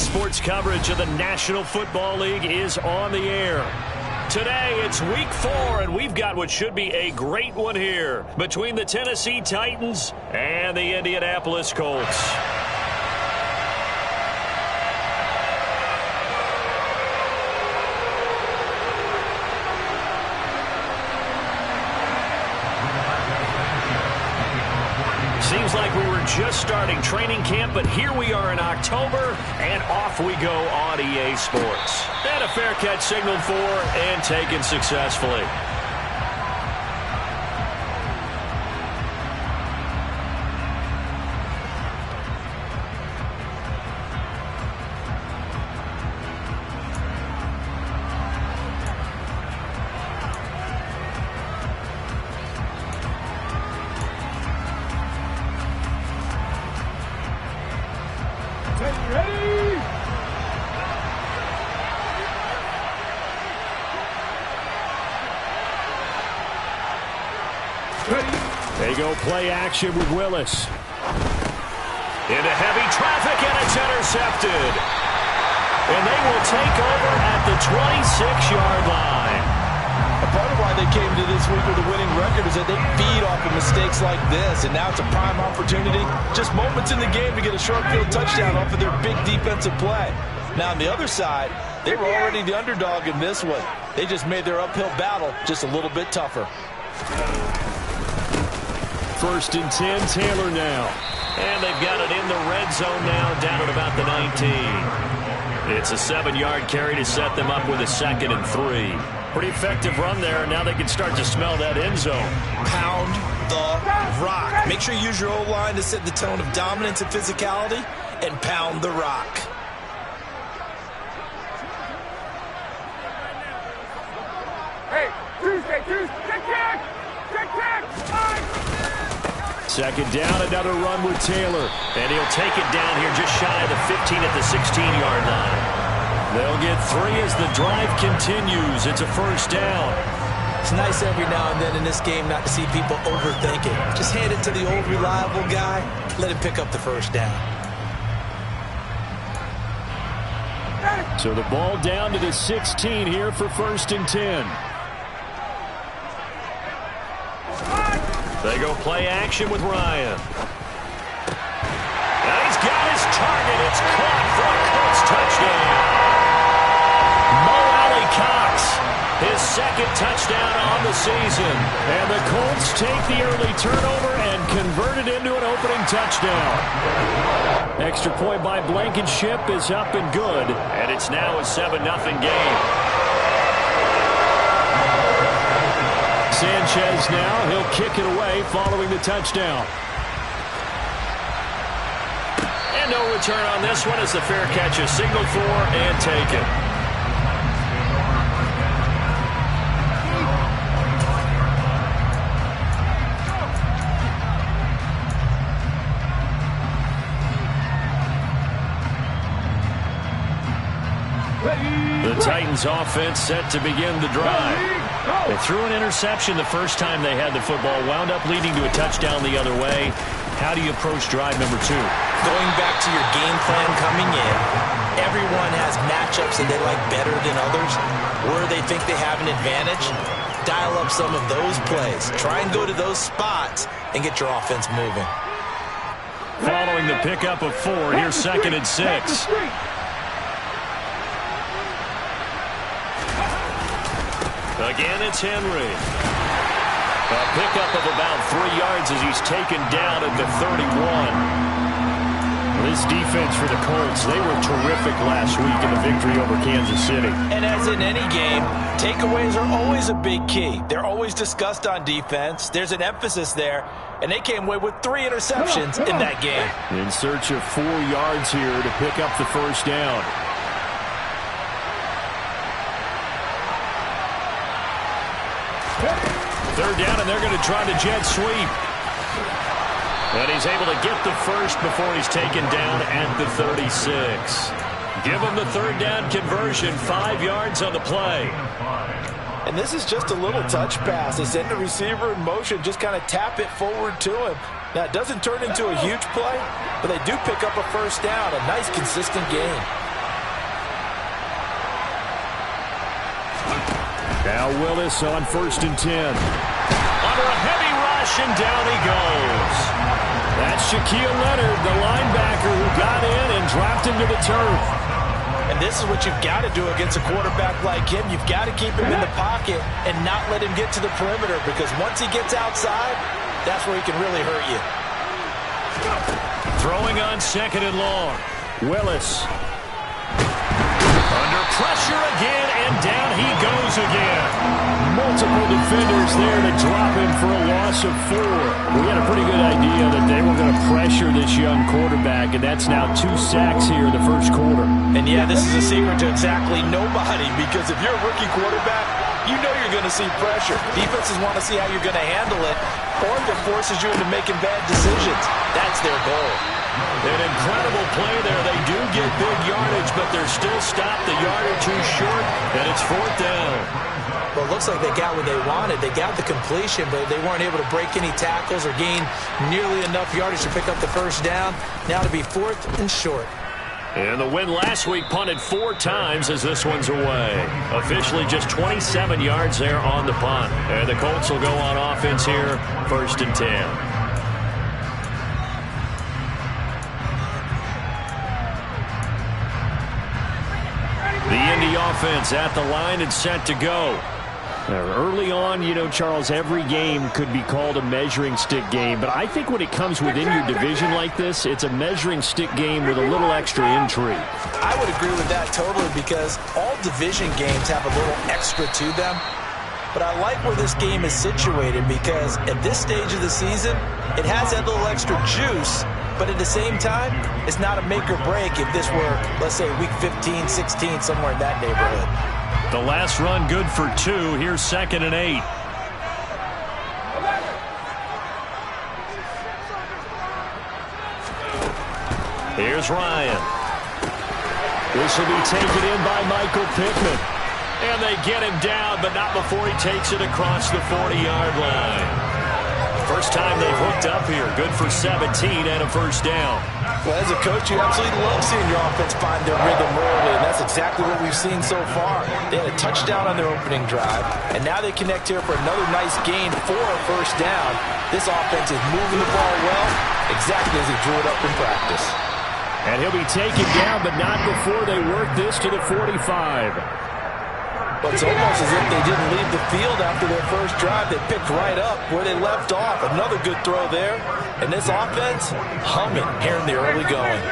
Sports coverage of the National Football League is on the air. Today, it's Week 4, and we've got what should be a great one here between the Tennessee Titans and the Indianapolis Colts. Seems like we were just starting training camp, but here we are in October, and off we go on EA Sports. And a fair catch signaled for and taken successfully. They go play action with Willis. Into heavy traffic, and it's intercepted. And they will take over at the 26-yard line. A part of why they came to this week with a winning record is that they feed off of mistakes like this, and now it's a prime opportunity. Just moments in the game to get a short field touchdown off of their big defensive play. Now, on the other side, they were already the underdog in this one. They just made their uphill battle just a little bit tougher. 1st and 10, Taylor now. And they've got it in the red zone now, down at about the 19. It's a 7-yard carry to set them up with a 2nd and 3. Pretty effective run there. Now they can start to smell that end zone. Pound the rock. Make sure you use your O-line to set the tone of dominance and physicality, and pound the rock. Hey, Tuesday, kick, 2nd down, another run with Taylor. And he'll take it down here just shy of the 15 at the 16-yard line. They'll get 3 as the drive continues. It's a 1st down. It's nice every now and then in this game not to see people overthink it. Just hand it to the old reliable guy. Let him pick up the 1st down. So the ball down to the 16 here for 1st and 10. They go play action with Ryan. And he's got his target. It's caught for a Colts touchdown. Mo Alley Cox, his 2nd touchdown on the season. And the Colts take the early turnover and convert it into an opening touchdown. Extra point by Blankenship is up and good. And it's now a 7-0 game. Sanchez now, he'll kick it away following the touchdown. And no return on this one as the fair catch is signaled for and taken. The Titans offense set to begin the drive. They threw an interception the first time they had the football, wound up leading to a touchdown the other way. How do you approach drive number 2? Going back to your game plan coming in, everyone has matchups that they like better than others. Where they think they have an advantage, dial up some of those plays. Try and go to those spots and get your offense moving. Following the pickup of 4, here's 2nd and 6. Again, it's Henry. A pickup of about 3 yards as he's taken down at the 31. This defense for the Colts, they were terrific last week in the victory over Kansas City. And as in any game, takeaways are always a big key. They're always discussed on defense. There's an emphasis there, and they came away with 3 interceptions in that game. In search of 4 yards here to pick up the 1st down. Third down, and they're going to try the jet sweep. And he's able to get the 1st before he's taken down at the 36. Give him the 3rd down conversion, 5 yards on the play. And this is just a little touch pass. They send the receiver in motion, just kind of tap it forward to him. Now, it doesn't turn into a huge play, but they do pick up a 1st down, a nice, consistent gain. Now Willis on 1st and 10. Under a heavy rush, and down he goes. That's Shaquille Leonard, the linebacker who got in and dropped him to the turf. And this is what you've got to do against a quarterback like him. You've got to keep him in the pocket and not let him get to the perimeter, because once he gets outside, that's where he can really hurt you. Throwing on 2nd and long. Willis. Under pressure again, and down he goes again. Multiple defenders there to drop him for a loss of 4. We had a pretty good idea that they were going to pressure this young quarterback, and that's now 2 sacks here in the first quarter. And yeah, this is a secret to exactly nobody, because if you're a rookie quarterback, you know you're going to see pressure. Defenses want to see how you're going to handle it, or if it forces you into making bad decisions. That's their goal. An incredible play there. They do get big yardage, but they're still stopped a yard or 2 short, and it's 4th down. Well, it looks like they got what they wanted. They got the completion, but they weren't able to break any tackles or gain nearly enough yardage to pick up the first down. Now to be 4th and short. And the win last week punted 4 times as this one's away. Officially just 27 yards there on the punt. And the Colts will go on offense here, 1st and 10. The Indy offense at the line and set to go. Early on, you know, Charles, every game could be called a measuring stick game. But I think when it comes within your division like this, it's a measuring stick game with a little extra intrigue. I would agree with that totally, because all division games have a little extra to them. But I like where this game is situated, because at this stage of the season, it has that little extra juice. But at the same time, it's not a make or break if this were, let's say, week 15, 16, somewhere in that neighborhood. The last run good for 2. Here's 2nd and 8. Here's Ryan. This will be taken in by Michael Pittman. And they get him down, but not before he takes it across the 40-yard line. First time they've hooked up here. Good for 17 and a first down. Well, as a coach, you absolutely love seeing your offense find their rhythm early, and that's exactly what we've seen so far. They had a touchdown on their opening drive, and now they connect here for another nice gain for a first down. This offense is moving the ball well, exactly as he drew it up in practice. And he'll be taken down, but not before they work this to the 45. But it's almost as if they didn't leave the field after their first drive. They picked right up where they left off. Another good throw there. And this offense humming here in the early going.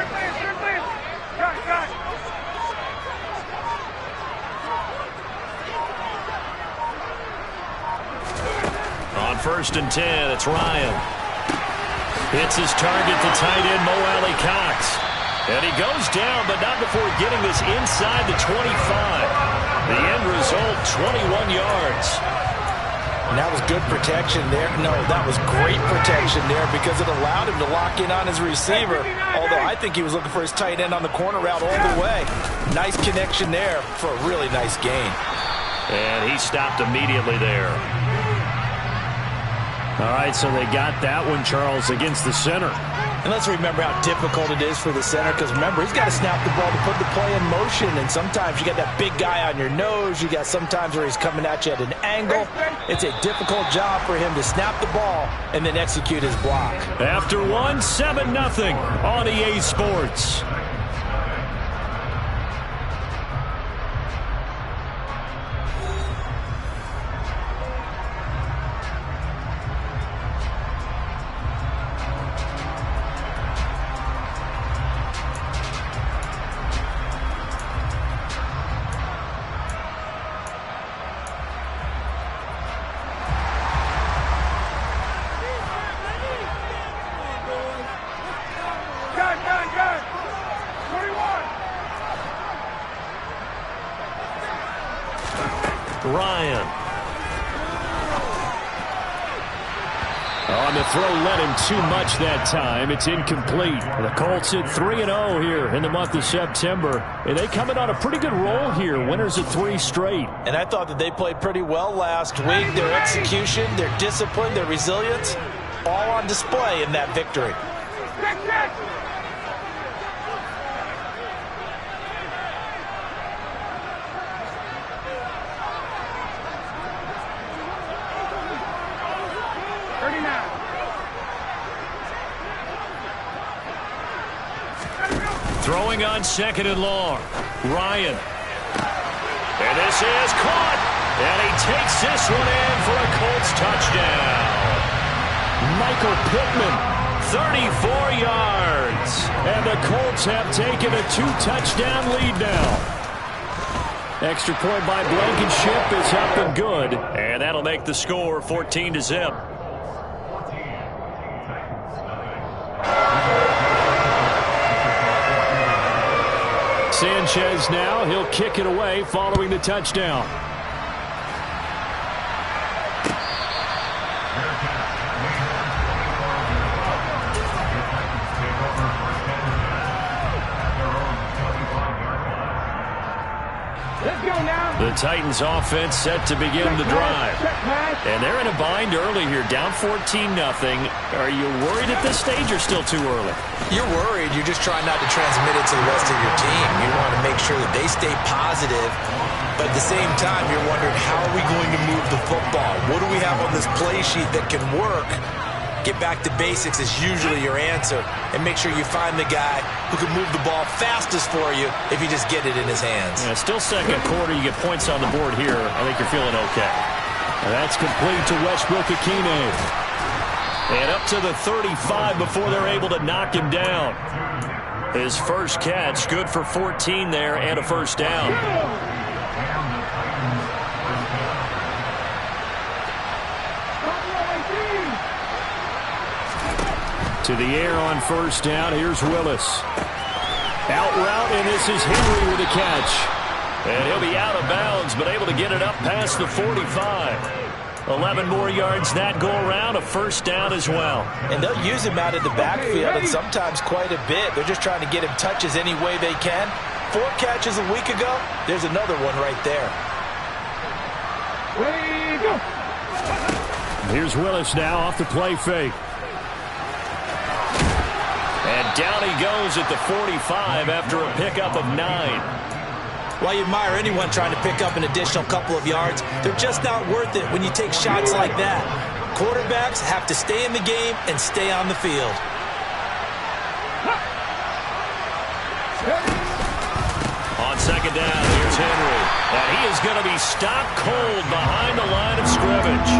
On 1st and 10, it's Ryan. Hits his target, the tight end, Mo Alley Cox. And he goes down, but not before getting this inside the 25. The end result, 21 yards. And that was good protection there. No, that was great protection there, because it allowed him to lock in on his receiver. Although I think he was looking for his tight end on the corner route all the way. Nice connection there for a really nice gain. And he stopped immediately there. All right, so they got that one, Charles, against the center. And let's remember how difficult it is for the center, because remember, he's got to snap the ball to put the play in motion, and sometimes you got that big guy on your nose. You got sometimes where he's coming at you at an angle. It's a difficult job for him to snap the ball and then execute his block. After 7-0 on EA Sports. Ryan. On the throw, led him too much that time. It's incomplete. The Colts hit 3-0 here in the month of September. And they come in on a pretty good roll here. Winners of 3 straight. And I thought that they played pretty well last week. Their execution, their discipline, their resilience, all on display in that victory. running on 2nd and long. Ryan. And this is caught. And he takes this one in for a Colts touchdown. Michael Pittman, 34 yards. And the Colts have taken a 2-touchdown lead now. Extra point by Blankenship is up and good. And that'll make the score 14-0. Sanchez now. He'll kick it away following the touchdown. Let's go now. The Titans offense set to begin the drive. And they're in a bind early here, down 14-0. Are you worried at this stage or still too early? You're worried. You're just trying not to transmit it to the rest of your team. You want to make sure that they stay positive. But at the same time, you're wondering, how are we going to move the football? What do we have on this play sheet that can work? Get back to basics is usually your answer. And make sure you find the guy who can move the ball fastest for you if you just get it in his hands. Yeah, still second quarter. You get points on the board here. I think you're feeling okay. And that's complete to Westbrook-Akine. And up to the 35 before they're able to knock him down. His first catch, good for 14 there and a first down. To the air on first down. Here's Willis. Out route, and this is Henry with a catch. And he'll be out of bounds, but able to get it up past the 45. 11 more yards that go around, a first down as well. And they'll use him out of the backfield, and sometimes quite a bit. They're just trying to get him touches any way they can. 4 catches a week ago. There's another one right there. Ready, go. Here's Willis now off the play fake. And down he goes at the 45 after a pickup of 9. While you admire anyone trying to pick up an additional couple of yards, they're just not worth it when you take shots like that. Quarterbacks have to stay in the game and stay on the field. On second down, here's Henry. And he is going to be stopped cold behind the line of scrimmage.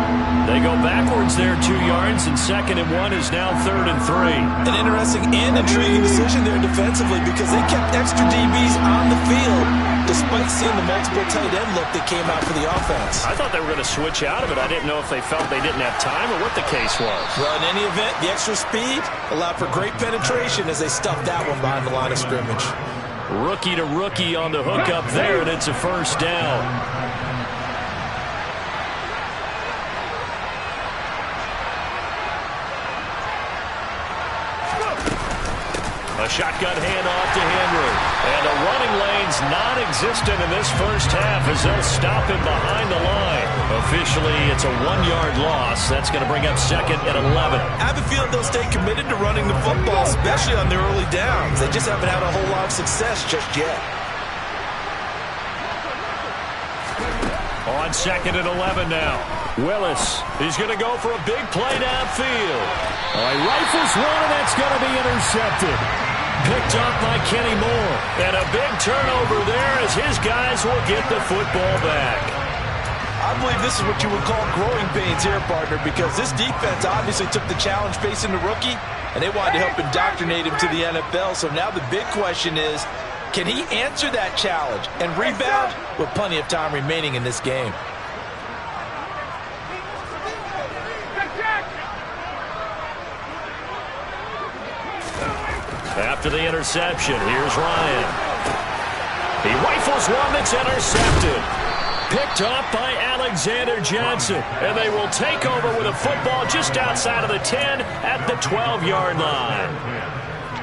They go backwards there 2 yards, and 2nd and 1 is now 3rd and 3. An interesting and intriguing decision there defensively, because they kept extra DBs on the field despite seeing the multiple tight end look that came out for the offense. I thought they were going to switch out of it. I didn't know if they felt they didn't have time or what the case was. Well, in any event, the extra speed allowed for great penetration as they stuffed that one behind the line of scrimmage. Rookie to rookie on the hook up there, and it's a first down. A shotgun handoff to Henry. And the running lane's non-existent in this first half as they'll stop him behind the line. Officially, it's a 1-yard loss. That's going to bring up 2nd and 11. I have a feeling they'll stay committed to running the football, especially on their early downs. They just haven't had a whole lot of success just yet. On 2nd and 11 now. Willis, he's going to go for a big play downfield. He rifles one, and that's going to be intercepted. Picked up by Kenny Moore. And a big turnover there as his guys will get the football back. I believe this is what you would call growing pains here, partner, because this defense obviously took the challenge facing the rookie, and they wanted to help indoctrinate him to the NFL. So now the big question is, can he answer that challenge and rebound with plenty of time remaining in this game? After the interception, here's Ryan. He rifles one that's intercepted. Picked up by Alexander Johnson. And they will take over with a football just outside of the 10 at the 12-yard line.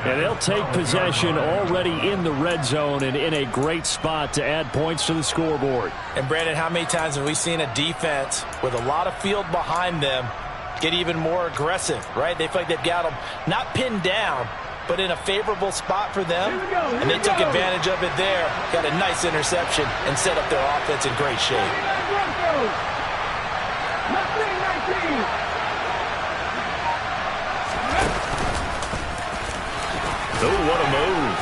And they'll take possession already in the red zone and in a great spot to add points to the scoreboard. And Brandon, how many times have we seen a defense with a lot of field behind them get even more aggressive, right? They feel like they've got them not pinned down, but in a favorable spot for them. And they took advantage of it there, got a nice interception, and set up their offense in great shape. Oh, what a move.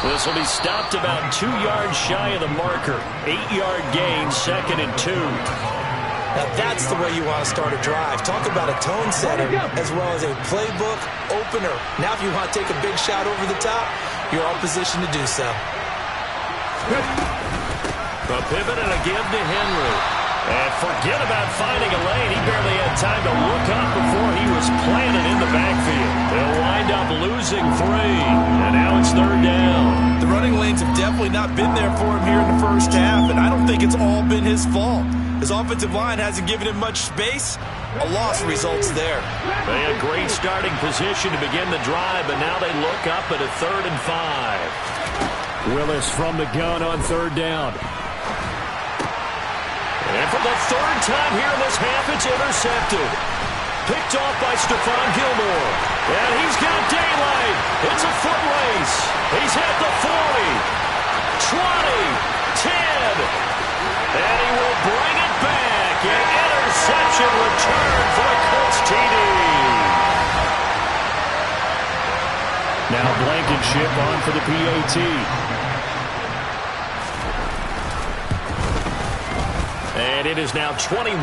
This will be stopped about 2 yards shy of the marker. 8-yard gain, 2nd and 2. Now that's the way you want to start a drive. Talk about a tone setter as well as a playbook opener. Now if you want to take a big shot over the top, you're all positioned to do so. A pivot and a give to Henry. And forget about finding a lane. He barely had time to look up before he was planted in the backfield. They'll wind up losing 3. And now it's 3rd down. The running lanes have definitely not been there for him here in the first half, and I don't think it's all been his fault. His offensive line hasn't given him much space. A loss results there. They had great starting position to begin the drive, but now they look up at a 3rd and 5. Willis from the gun on 3rd down. And for the 3rd time here in this half, it's intercepted. Picked off by Stephon Gilmore. And he's got daylight. It's a foot race. He's at the 40, 20, 10. And he will bring it back. An interception return for a Colts TD. Now Blankenship on for the PAT. And it is now 21-0.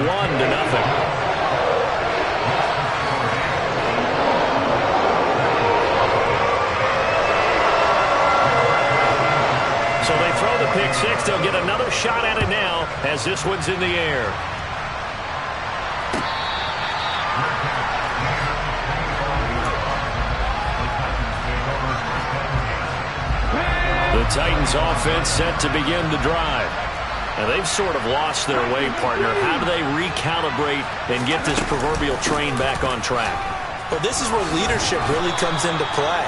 So they throw the pick 6. They'll get another shot at it now as this one's in the air. The Titans offense set to begin the drive. Now they've sort of lost their way, partner. How do they recalibrate and get this proverbial train back on track? Well, this is where leadership really comes into play.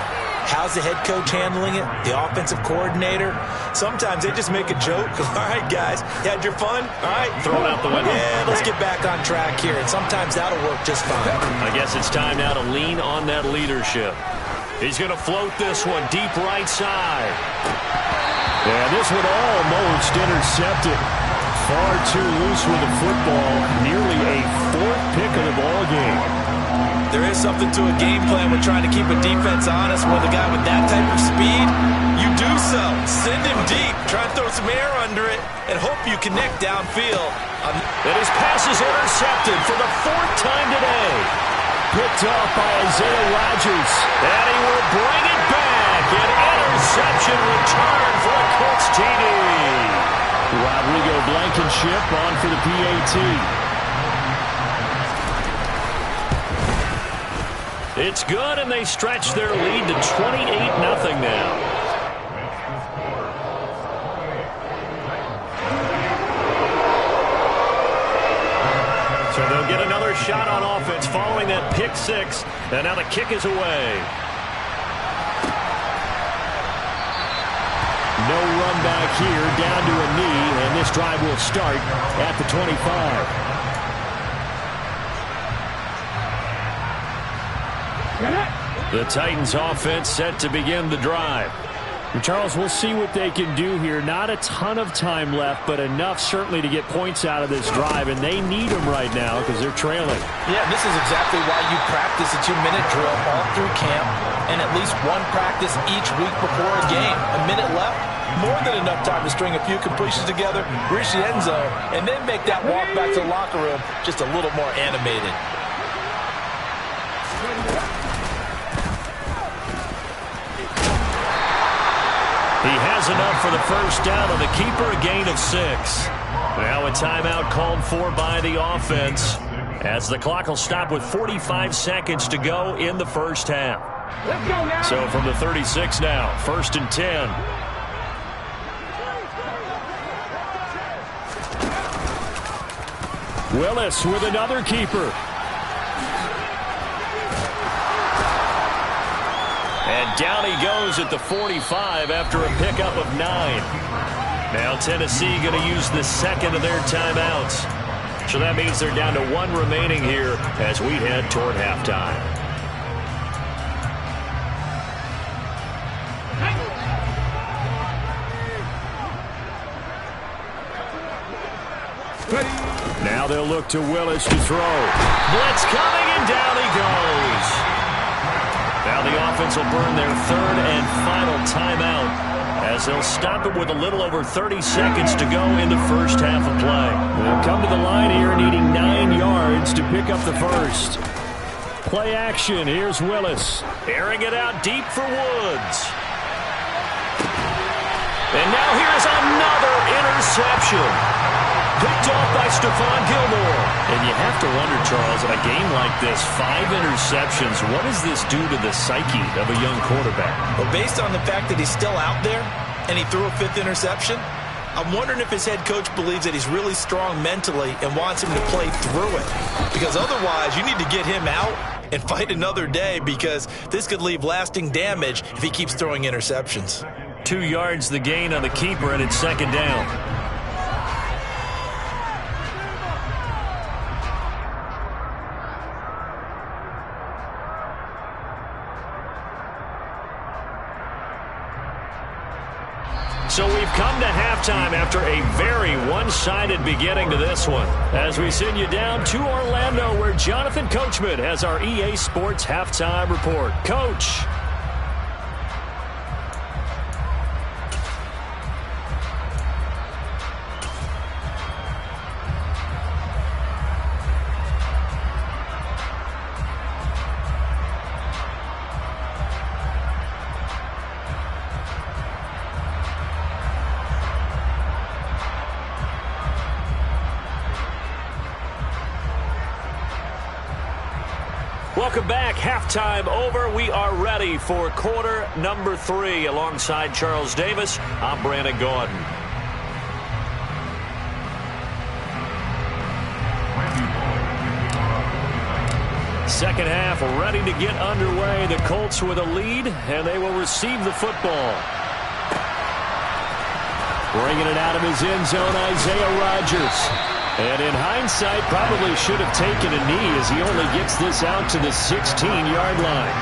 How's the head coach handling it? The offensive coordinator? Sometimes they just make a joke. All right, guys, you had your fun? All right, throw it out the window. Yeah, let's get back on track here. And sometimes that'll work just fine. I guess it's time now to lean on that leadership. He's going to float this one deep right side. And this one almost intercepted. Far too loose with the football. Nearly a 4th pick of the ball game. There is something to a game plan with trying to keep a defense honest. With a guy with that type of speed, you do so. Send him deep. Try and throw some air under it and hope you connect downfield. And his pass is intercepted for the 4th time today. Picked off by Isaiah Rodgers. And he will bring it back. An interception return for a Colts TD. Rodrigo Blankenship on for the PAT. It's good, and they stretch their lead to 28-0 now. So they'll get another shot on offense following that pick 6, and now the kick is away. No run back here, down to a knee, and this drive will start at the 25. The Titans offense set to begin the drive. And Charles, we'll see what they can do here. Not a ton of time left, but enough certainly to get points out of this drive, and they need them right now because they're trailing. Yeah, this is exactly why you practice a 2-minute drill all through camp and at least one practice each week before a game. A minute left, more than enough time to string a few completions together, reach the end zone, and then make that walk back to the locker room just a little more animated. He has enough for the first down on the keeper, a gain of 6. Now a timeout called for by the offense as the clock will stop with 45 seconds to go in the first half. Let's go now. So from the 36 now, 1st and 10. Willis with another keeper. And down he goes at the 45 after a pickup of 9. Now Tennessee going to use the second of their timeouts. So that means they're down to 1 remaining here as we head toward halftime. Now they'll look to Willis to throw. Blitz coming, and down he goes. Now the offense will burn their 3rd and final timeout as they'll stop it with a little over 30 seconds to go in the first half of play. They'll come to the line here needing 9 yards to pick up the first. Play action. Here's Willis. Airing it out deep for Woods. And now here's another interception. Picked off by Stephon Gilmore. And you have to wonder, Charles, in a game like this, 5 interceptions, what does this do to the psyche of a young quarterback? Well, based on the fact that he's still out there and he threw a 5th interception, I'm wondering if his head coach believes that he's really strong mentally and wants him to play through it. Because otherwise, you need to get him out and fight another day, because this could leave lasting damage if he keeps throwing interceptions. 2 yards the gain on the keeper, and it's second down. So we've come to halftime after a very one-sided beginning to this one, as we send you down to Orlando, where Jonathan Coachman has our EA Sports Halftime Report. Coach. Welcome back. Halftime over. We are ready for quarter number 3. Alongside Charles Davis, I'm Brandon Gaudin. Second half ready to get underway. The Colts with a lead, and they will receive the football. Bringing it out of his end zone, Isaiah Rodgers. And in hindsight, probably should have taken a knee, as he only gets this out to the 16-yard line.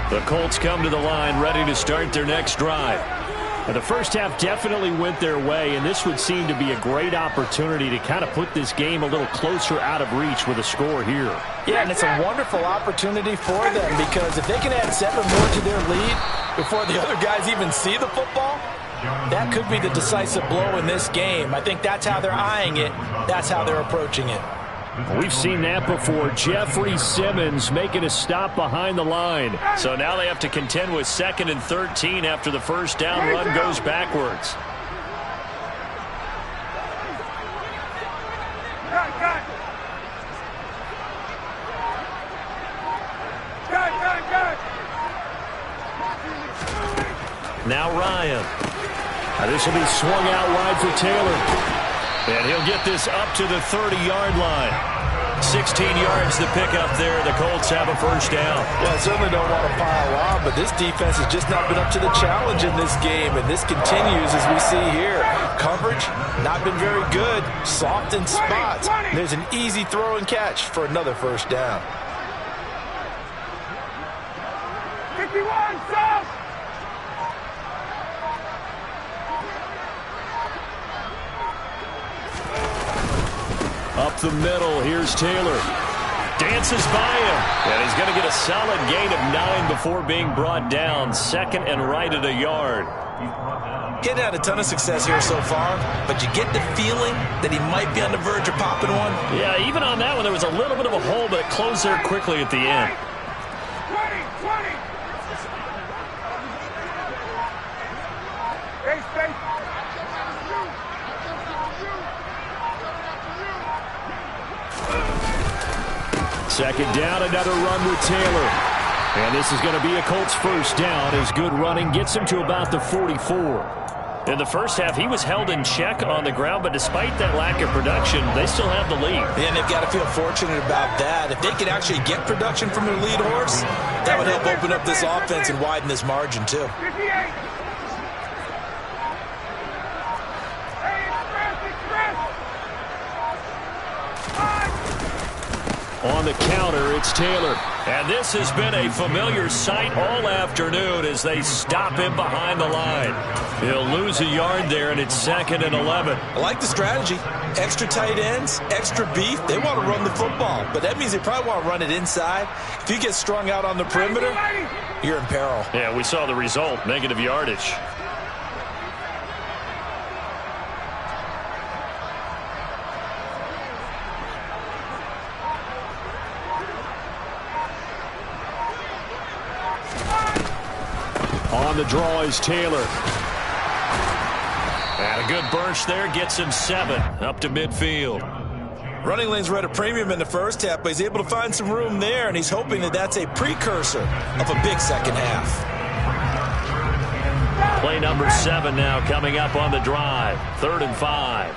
The Colts come to the line ready to start their next drive. And the first half definitely went their way, and this would seem to be a great opportunity to kind of put this game a little closer out of reach with a score here. Yeah, and it's a wonderful opportunity for them, because if they can add 7 more to their lead before the other guys even see the football, that could be the decisive blow in this game. I think that's how they're eyeing it. That's how they're approaching it. We've seen that before. Jeffrey Simmons making a stop behind the line. So now they have to contend with 2nd and 13 after the first down run goes backwards. Now Ryan. This will be swung out wide for Taylor. And he'll get this up to the 30-yard line. 16 yards to pick up there. The Colts have a first down. Yeah, I certainly don't want to pile on, but this defense has just not been up to the challenge in this game, and this continues as we see here. Coverage, not been very good. Soft in spots. There's an easy throw and catch for another first down. 51, stop! Up the middle, here's Taylor. Dances by him. And he's going to get a solid gain of 9 before being brought down. 2nd and right at a yard. Getting had a ton of success here so far, but you get the feeling that he might be on the verge of popping one. Yeah, even on that one, there was a little bit of a hole, but it closed there quickly at the end. 20. Space. Second down, another run with Taylor. And this is going to be a Colts first down, as good running gets him to about the 44. In the first half, he was held in check on the ground, but despite that lack of production, they still have the lead. And they've got to feel fortunate about that. If they could actually get production from their lead horse, that would help open up this offense and widen this margin too. 58. On the counter, it's Taylor. And this has been a familiar sight all afternoon as they stop him behind the line. He'll lose a yard there, and it's 2nd and 11. I like the strategy. Extra tight ends, extra beef. They want to run the football, but that means they probably want to run it inside. If you get strung out on the perimeter, you're in peril. Yeah, we saw the result, negative yardage. On the draw is Taylor. And a good burst there gets him 7 up to midfield. Running lanes were at a premium in the first half, but he's able to find some room there, and he's hoping that that's a precursor of a big second half. Play number 7 now coming up on the drive. 3rd and 5.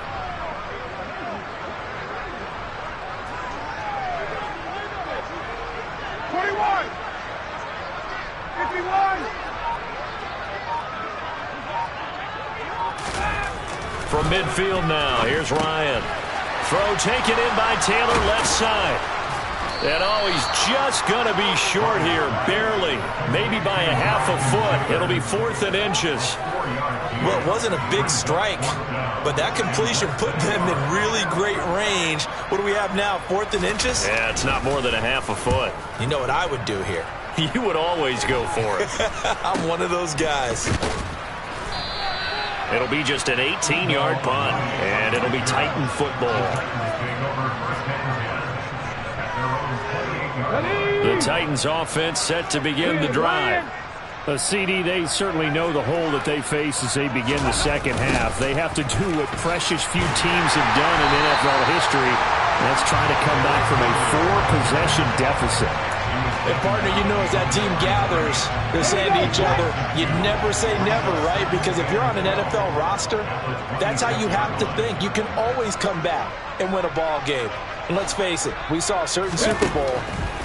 From midfield now, here's Ryan. Throw taken in by Taylor, left side. And oh, he's just going to be short here, barely. Maybe by a half a foot. It'll be 4th and inches. Well, it wasn't a big strike, but that completion put them in really great range. What do we have now, 4th and inches? Yeah, it's not more than a half a foot. You know what I would do here? You would always go for it. I'm one of those guys. It'll be just an 18-yard punt, and it'll be Titan football. The Titans offense set to begin the drive. CD, they certainly know the hole that they face as they begin the second half. They have to do what precious few teams have done in NFL history. That's trying to come back from a 4-possession deficit. And, partner, you know as that team gathers, they're saying to each other, you never say never, right? Because if you're on an NFL roster, that's how you have to think. You can always come back and win a ball game. And let's face it, we saw a certain Super Bowl,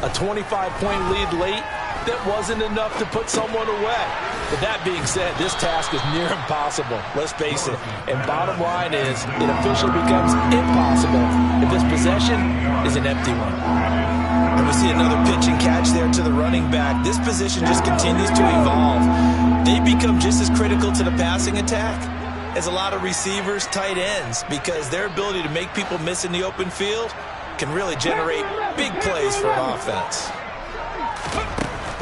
a 25-point lead late, that wasn't enough to put someone away. But that being said, this task is near impossible. Let's face it. And bottom line is, it officially becomes impossible if this possession is an empty one. And we see another pitch and catch there to the running back. This position just continues to evolve. They become just as critical to the passing attack as a lot of receivers, tight ends, because their ability to make people miss in the open field can really generate big plays for an offense.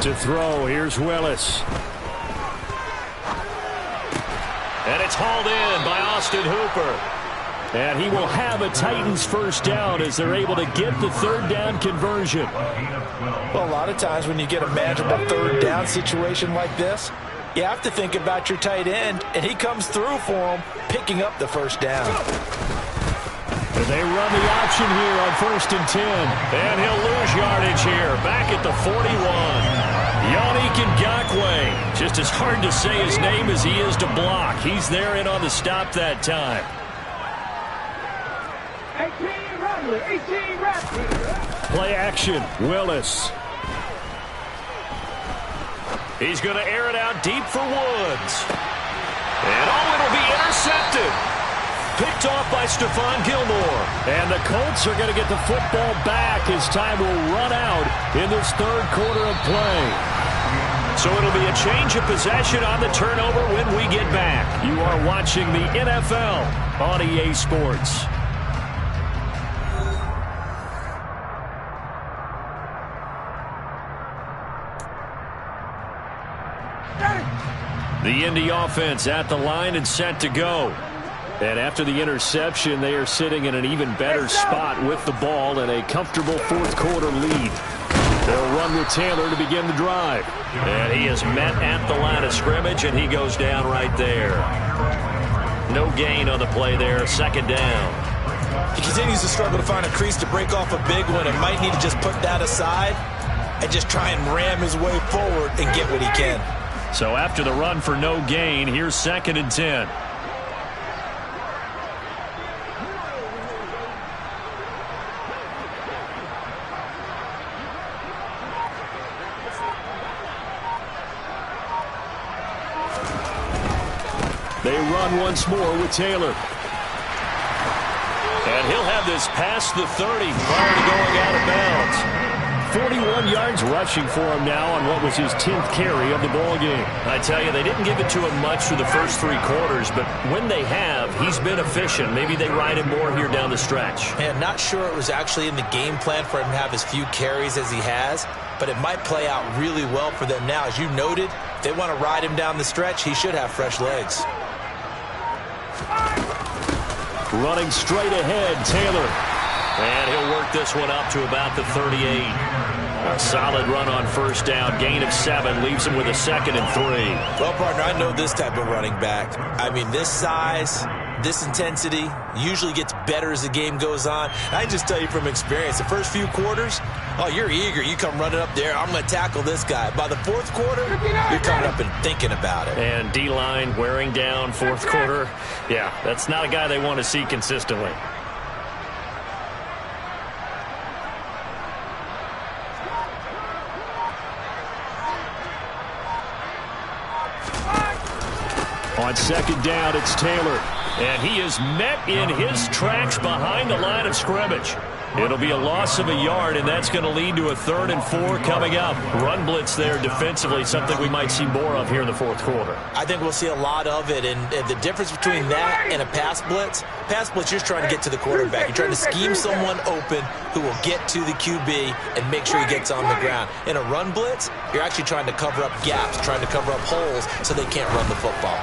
To throw, here's Willis. And it's hauled in by Austin Hooper. And he will have a Titans first down as they're able to get the 3rd down conversion. Well, a lot of times when you get a manageable 3rd down situation like this, you have to think about your tight end, and he comes through for him, picking up the first down. And they run the option here on 1st and 10. And he'll lose yardage here, back at the 41. Yannick Ngakoue, just as hard to say his name as he is to block. He's there in on the stop that time. 18 Raptors. Play action, Willis. He's going to air it out deep for Woods. And oh, it'll be intercepted. Picked off by Stephon Gilmore. And the Colts are going to get the football back as time will run out in this 3rd quarter of play. So it'll be a change of possession on the turnover when we get back. You are watching the NFL on EA Sports. The Indy offense at the line and set to go. And after the interception, they are sitting in an even better spot with the ball and a comfortable 4th quarter lead. They'll run with Taylor to begin the drive. And he is met at the line of scrimmage, and he goes down right there. No gain on the play there, 2nd down. He continues to struggle to find a crease to break off a big one and might need to just put that aside and just try and ram his way forward and get what he can. So after the run for no gain, here's 2nd and 10. They run once more with Taylor. And he'll have this past the 30 prior to going out of bounds. 41 yards rushing for him now on what was his 10th carry of the ball game. I tell you, they didn't give it to him much through the first 3 quarters, but when they have, he's been efficient. Maybe they ride him more here down the stretch. And not sure it was actually in the game plan for him to have as few carries as he has, but it might play out really well for them now. As you noted, if they want to ride him down the stretch, he should have fresh legs. Running straight ahead, Taylor. And he'll work this one up to about the 38. A solid run on first down. Gain of 7 leaves him with a 2nd and 3. Well, partner, I know this type of running back. I mean, this size, this intensity usually gets better as the game goes on. I can just tell you from experience, the first few quarters, oh, you're eager. You come running up there, I'm going to tackle this guy. By the 4th quarter, you're coming up and thinking about it. And D-line wearing down 4th quarter. Yeah, that's not a guy they want to see consistently. On 2nd down, it's Taylor. And he is met in his tracks behind the line of scrimmage. It'll be a loss of a yard, and that's going to lead to a 3rd and 4 coming up. Run blitz there defensively, something we might see more of here in the 4th quarter. I think we'll see a lot of it, and the difference between that and a pass blitz, you're trying to get to the quarterback. You're trying to scheme someone open who will get to the QB and make sure he gets on the ground. In a run blitz, you're actually trying to cover up gaps, trying to cover up holes so they can't run the football.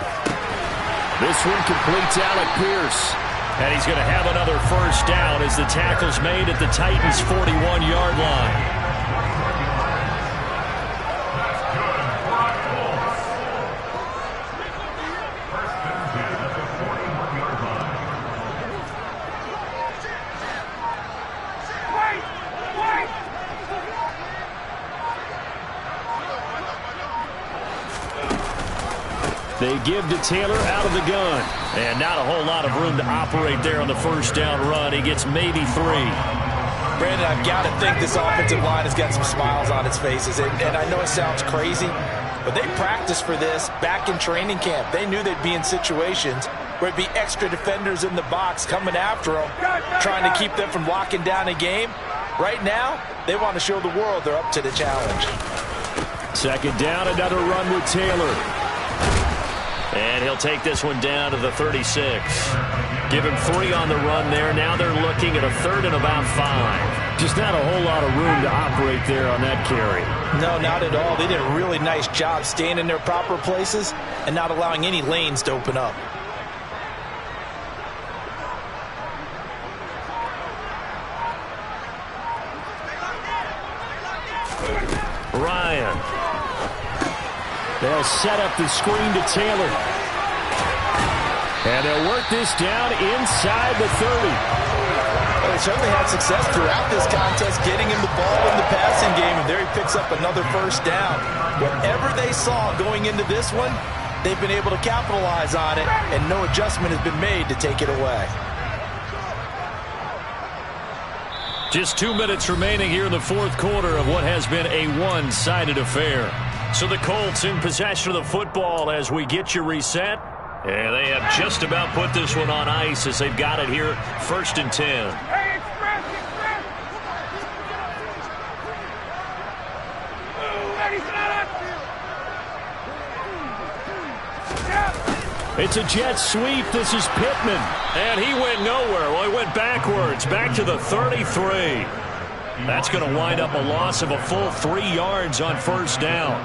This one completes Alec Pierce. And he's going to have another first down as the tackle's made at the Titans' 41-yard line. They give to Taylor out of the gun. And not a whole lot of room to operate there on the first down run. He gets maybe 3. Brandon, I've got to think this offensive line has got some smiles on its faces. And I know it sounds crazy, but they practiced for this back in training camp. They knew they'd be in situations where it'd be extra defenders in the box coming after them, trying to keep them from locking down a game. Right now, they want to show the world they're up to the challenge. 2nd down, another run with Taylor. And he'll take this one down to the 36. Give him 3 on the run there. Now they're looking at a 3rd and about 5. Just not a whole lot of room to operate there on that carry. No, not at all. They did a really nice job staying in their proper places and not allowing any lanes to open up. Ryan. They'll set up the screen to Taylor. And they'll work this down inside the 30. Well, they certainly had success throughout this contest getting him the ball in the passing game, and there he picks up another first down. Whatever they saw going into this one, they've been able to capitalize on it, and no adjustment has been made to take it away. Just 2 minutes remaining here in the 4th quarter of what has been a one-sided affair. So the Colts in possession of the football as we get you reset. And they have just about put this one on ice as they've got it here, 1st and 10. Hey, express! Ready, set up! It's a jet sweep. This is Pittman. And he went nowhere. Well, he went backwards, back to the 33. That's going to wind up a loss of a full 3 yards on first down.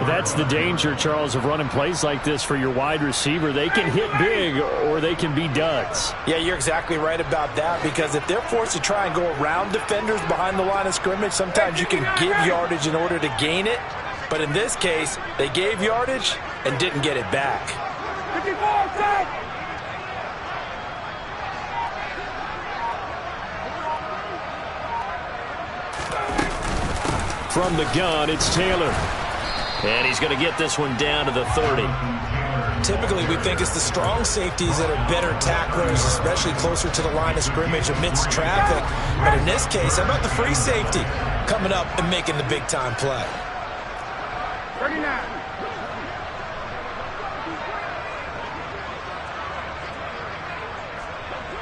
That's the danger, Charles, of running plays like this for your wide receiver. They can hit big or they can be duds. Yeah, you're exactly right about that, because if they're forced to try and go around defenders behind the line of scrimmage, sometimes you can give yardage in order to gain it. But in this case, they gave yardage and didn't get it back. 54, set! From the gun, it's Taylor. And he's going to get this one down to the 30. Typically, we think it's the strong safeties that are better tacklers, especially closer to the line of scrimmage amidst traffic. But in this case, how about the free safety coming up and making the big-time play? 39.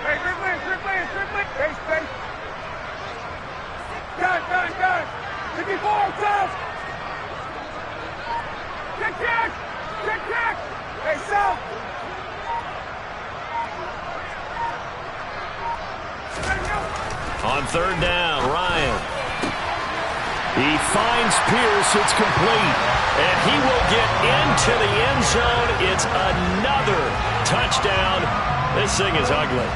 Hey, quick, space. Gun. On third down, Ryan. He finds Pierce. It's complete. And he will get into the end zone. It's another touchdown. This thing is ugly.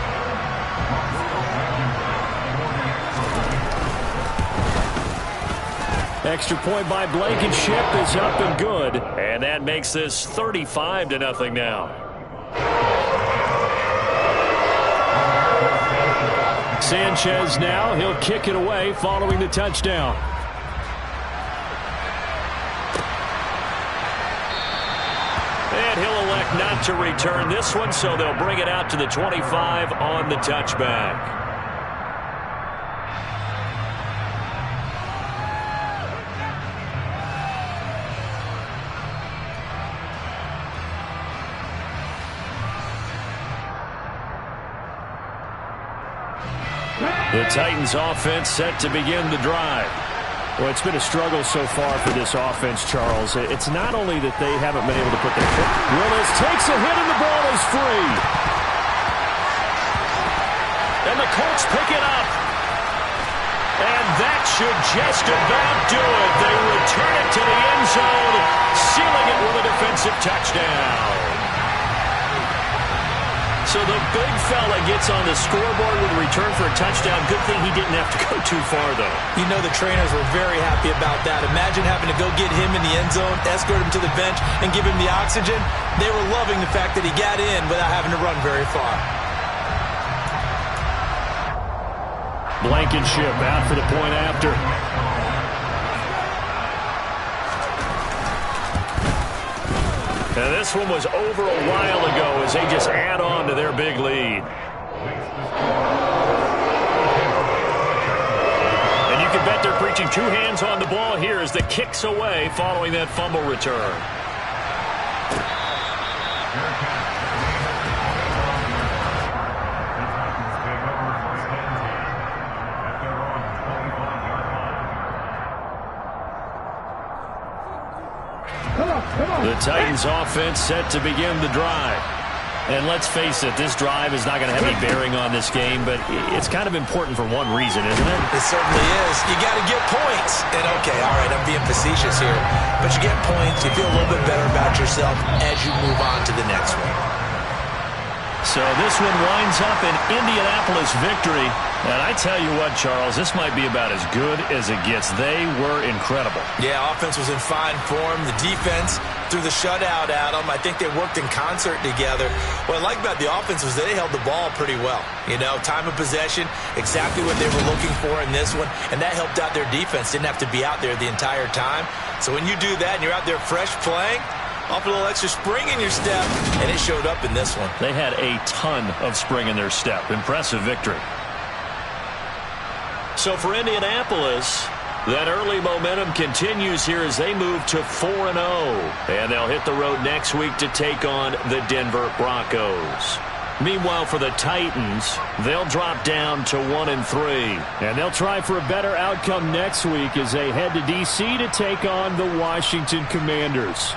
Extra point by Blankenship is up and good. And that makes this 35-0 now. Sanchez now. He'll kick it away following the touchdown. And he'll elect not to return this one, so they'll bring it out to the 25 on the touchback. The Titans offense set to begin the drive. Well, it's been a struggle so far for this offense, Charles. It's not only that they haven't been able to put their foot. Willis takes a hit and the ball is free. And the Colts pick it up. And that should just about do it. They return it to the end zone, sealing it with a defensive touchdown. So the big fella gets on the scoreboard with a return for a touchdown. Good thing he didn't have to go too far, though. You know the trainers were very happy about that. Imagine having to go get him in the end zone, escort him to the bench, and give him the oxygen. They were loving the fact that he got in without having to run very far. Blankenship out for the point after. And this one was over a while ago as they just add on to their big lead. And you can bet they're preaching two hands on the ball here as the kick's away following that fumble return. The Titans offense set to begin the drive. And let's face it, this drive is not going to have any bearing on this game, but it's kind of important for one reason, isn't it? It certainly is. You got to get points. And okay, all right, I'm being facetious here, but you get points, you feel a little bit better about yourself as you move on to the next one. So this one winds up an Indianapolis victory. And I tell you what, Charles, this might be about as good as it gets. They were incredible. Yeah, offense was in fine form. The defense threw the shutout at them. I think they worked in concert together. What I like about the offense was they held the ball pretty well. You know, time of possession, exactly what they were looking for in this one. And that helped out their defense. Didn't have to be out there the entire time. So when you do that and you're out there fresh playing, off a little extra spring in your step, and it showed up in this one. They had a ton of spring in their step. Impressive victory. So for Indianapolis, that early momentum continues here as they move to 4-0. And they'll hit the road next week to take on the Denver Broncos. Meanwhile, for the Titans, they'll drop down to 1-3. And they'll try for a better outcome next week as they head to D.C. to take on the Washington Commanders.